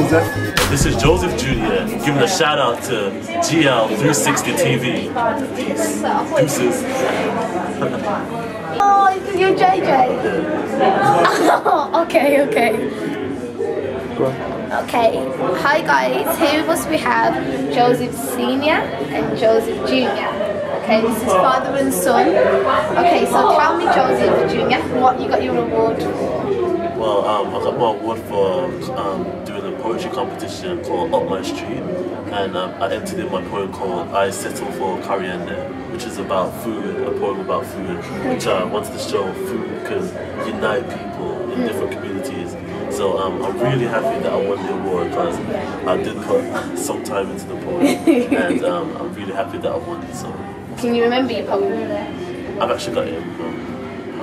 Joseph. This is Joseph Jr. giving a shout out to GL360 TV. Peace. Deuces. Oh, you're JJ? Okay. Okay, hi guys, here with us we have Joseph Senior and Joseph Junior. Okay, this is father and son. Okay, so tell me, Joseph Junior, what you got your award for? Well, I got my award for doing a poetry competition called Up My Street, and I entered in my poem called I Settle for Coriander, which is about food, a poem about food, which I wanted to show food can unite people in different communities. So I'm really happy that I won the award because I did put some time into the poem, and I'm really happy that I won. So can you remember your poem? I've actually got it.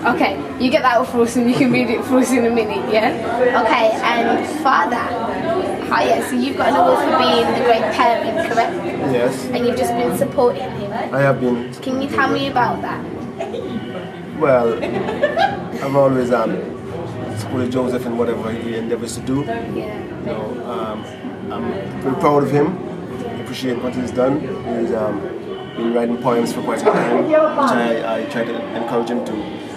Okay, you get that for us and you can read it for us in a minute, yeah? Okay, and father, hiya, so you've got an award for being a great parent, correct? Yes. And you've just been supporting him. I have been. Can you tell me about that? Well, I've always supported Joseph in whatever he endeavors to do. Yeah. You know, I'm very proud of him. I appreciate what he's done. He's been writing poems for quite some time, which I try to encourage him to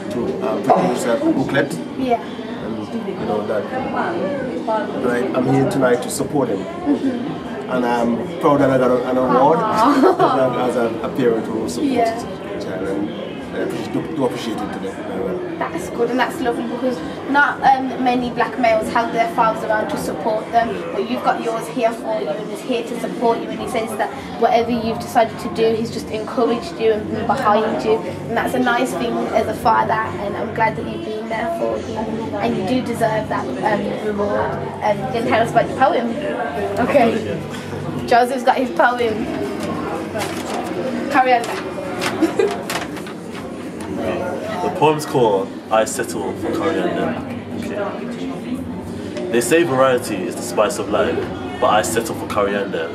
produce a booklet. Yeah. And you know that I'm here tonight to support him. And I'm proud that I got an award as a parent who supports his child, and I do appreciate it today very well. That's good and that's lovely because not many black males have their fathers around to support them, but you've got yours here for you and is here to support you, and he says that whatever you've decided to do, he's just encouraged you and been behind you, and that's a nice thing as a father, and I'm glad that you've been there for him, and you do deserve that reward. You can tell us about your poem. Okay. Joseph's got his poem. Carry on. The poem's called I Settle for Coriander. Okay. They say variety is the spice of life, but I settle for coriander.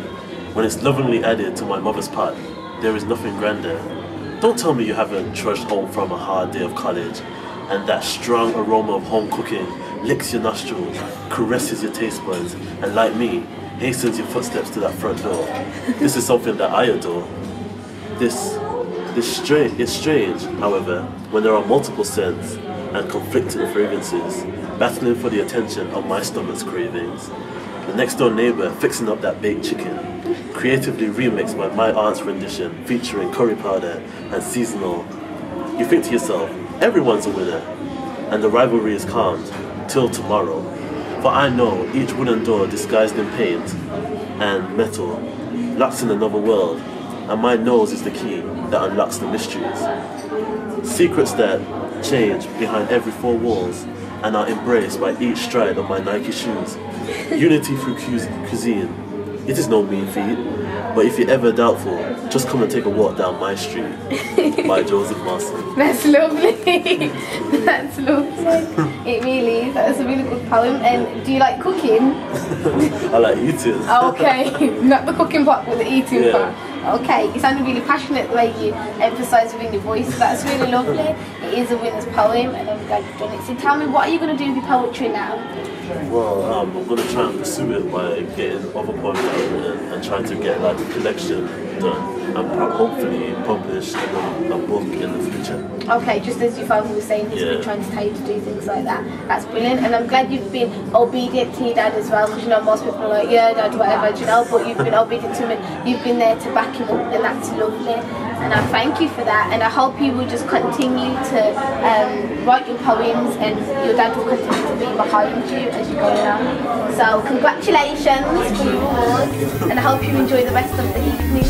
When it's lovingly added to my mother's pot, there is nothing grander. Don't tell me you haven't trudged home from a hard day of college, and that strong aroma of home cooking licks your nostrils, caresses your taste buds, and like me, hastens your footsteps to that front door. This is something that I adore. It's strange, however, when there are multiple scents and conflicting fragrances, battling for the attention of my stomach's cravings. The next door neighbor fixing up that baked chicken, creatively remixed by my aunt's rendition, featuring curry powder and seasonal. You think to yourself, everyone's a winner, and the rivalry is calmed till tomorrow. For I know each wooden door disguised in paint and metal locks in another world, and my nose is the key that unlocks the mysteries. Secrets that change behind every four walls and are embraced by each stride of my Nike shoes. Unity through cuisine. It is no mean feat, but if you're ever doubtful, just come and take a walk down my street. By Joseph Marston. That's lovely. That's lovely. It really is. That's a really good poem. And do you like cooking? I like eating. Okay, not the cooking part, but the eating part. Okay, you sound really passionate the way you emphasise within your voice. That's really lovely. It is a winner's poem, and I'm glad you've done it. So tell me, what are you going to do with your poetry now? Well, I'm going to try and pursue it by getting other poems that I've written and trying to get like a collection done and hopefully publish a book in the future. Okay, just as your father was saying, he's been trying to tell you to do things like that. That's brilliant, and I'm glad you've been obedient to your dad as well, because you know most people are like, yeah, dad, whatever, you know, but you've been obedient to him and you've been there to back him up, and that's lovely. And I thank you for that, and I hope you will just continue to write your poems, and your dad will continue to be behind you as you go along. So congratulations for your award, and I hope you enjoy the rest of the evening.